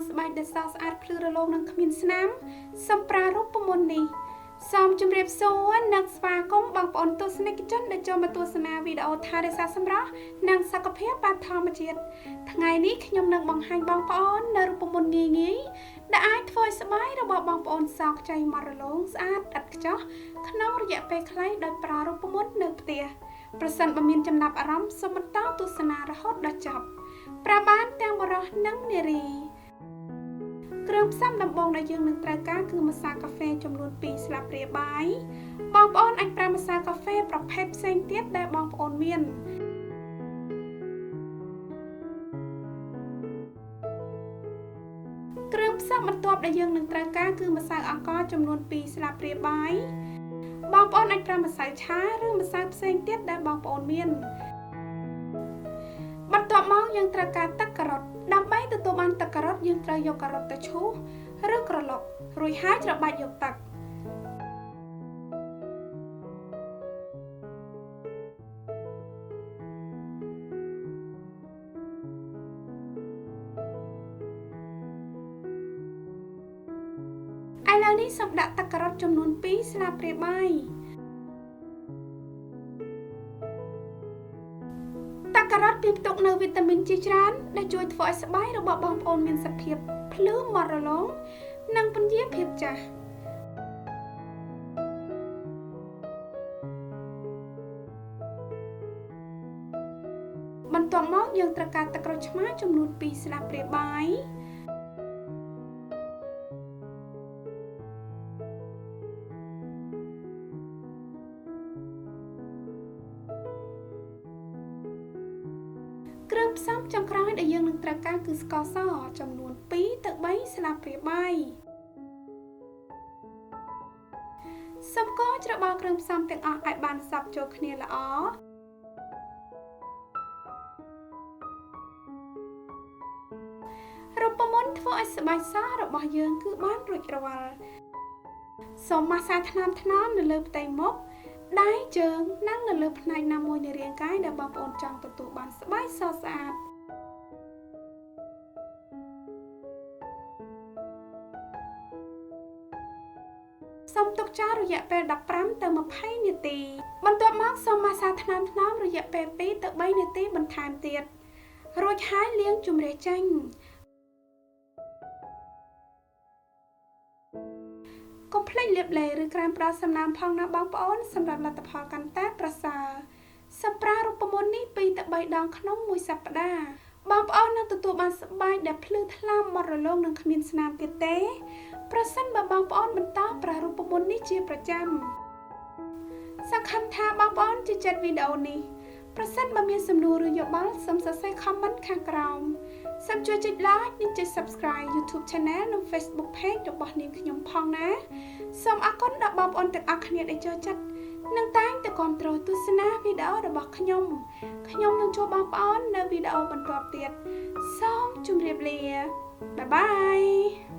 ស្បែកដែលស្រស់ស្អាតភ្លឺរលោងនិងគ្មានស្នាមសំប្រារូបមន្តនេះសូមជម្រាបសួរនិងស្វាគមន៍បងប្អូនទស្សនិកជនដែលចូលមកទស្សនាវីដេអូថែរក្សាសម្រស់និងសុខភាពបែបធម្មជាតិថ្ងៃនេះខ្ញុំនឹងបង្ហាញបងប្អូននៅរូបមន្តងាយៗដែលអាចធ្វើឲ្យស្បែករបស់បងប្អូនសោកខ្ចីមករលោងស្អាតឥតខ្ចោះក្នុងរយៈពេលខ្លីដោយប្រើរូបមន្តនៅផ្ទះប្រសិនបើមានចំណាប់អារម្មណ៍សូមបន្តទស្សនារហូតដល់ចប់ប្រើបានទាំងបុរសនិងនារីគ្រឿងផ្សំដំបូងដែលយើងនឹងត្រូវការគឺម្សៅកាហ្វេចំនួន2ស្លាបព្រាបាយបងប្អូនអាចប្រើម្សៅកាហ្វេប្រភេទផ្សេងទៀតដែលបងប្អូនមានគ្រឿងផ្សំបន្ទាប់ដែលយើងនឹងត្រូវការគឺម្សៅអង្ករចំនួន2ស្លាបព្រាបាយបងប្អូនអាចប្រើម្សៅឆាឬម្សៅផ្សេងទៀតដែលបងប្អូនមានបន្ទាប់មកយើងត្រូវការទឹកការ៉ុតដើម្បីទទួលបានទឹកការ៉ុតយើងត្រូវយកការ៉ុតទៅឈូសឬក្រឡុករួចហើយច្របាច់យកទឹកឥឡូវនេះសូមដាក់ទឹកការ៉ុតចំនួន2ស្លាបព្រាបាយការ៉ុតផ្ទុកនូវវីតាមីនជាច្រើនដែលជួយធ្វើឲ្យស្បែករបស់បងប្អូនមានសភាពភ្លឺមាត់រលោងនិងពន្យាភាពចាស់បន្ទាប់មកយើងត្រូវការទឹកក្រូចឆ្មាចំនួន2ស្លាបព្រាបាយគ្រឿងផ្សំចុងក្រោយដែលយើងនឹងត្រូវការគឺស្ករសចំនួន2ទៅ3ស្លាបព្រាបាយសូមកូរច្របល់គ្រឿងផ្សំទាំងអស់ឲ្យបានសព្វចូលគ្នាល្អរូបមន្តធ្វើឲ្យស្បែកសរបស់យើងគឺបានរួចរាល់សូមម៉ាស្សាថ្នមៗនៅលើផ្ទៃមុខដៃជើងនិងនៅលើផ្នែកណាមួយនៃរាងកាយដែលបងប្អូនចង់ទទួលបានស្បែកសស្អាតសូមទុកចោលរយៈពេល15ទៅ20នាទីបន្ទាប់មកសូមម៉ាស្សាថ្នមៗរយៈពេល2ទៅ3នាទីបន្ថែមទៀតរួចហើយលាងជម្រះចេញកុំភ្លេចលាបឡេឬក្រែមផ្ដល់សំណើមផងណាបងប្អូនសម្រាប់លទ្ធផលកាន់តែប្រសើរសូមប្រើរូបមន្តនេះ2ទៅ3ដងក្នុងមួយសប្តាហ៍បងប្អូននឹងទទួលបានស្បែកដែលភ្លឺថ្លាមាត់រលោងនិងគ្មានស្នាមទៀតទេប្រសិនបើបងប្អូនបន្តប្រើរូបមន្តនេះជាប្រចាំសង្ឃឹមថាបងប្អូនជឿចិត្តវីដេអូនេះប្រសិនបើមានសំណួរឬយោបល់សូមសរសេរ comment ខាងក្រោមសូមជួយចុច like និងចុច subscribe YouTube Channel និង Facebook Page របស់នាងខ្ញុំផងណាសូមអរគុណដល់បងប្អូនទាំងអស់គ្នាដែលចូលចិត្តនិងតែងតែគាំទ្រទស្សនាវីដេអូរបស់ខ្ញុំនឹងជួបបងប្អូននៅវីដេអូបន្ទាប់ទៀតសូមជម្រាបលាបាយបាយ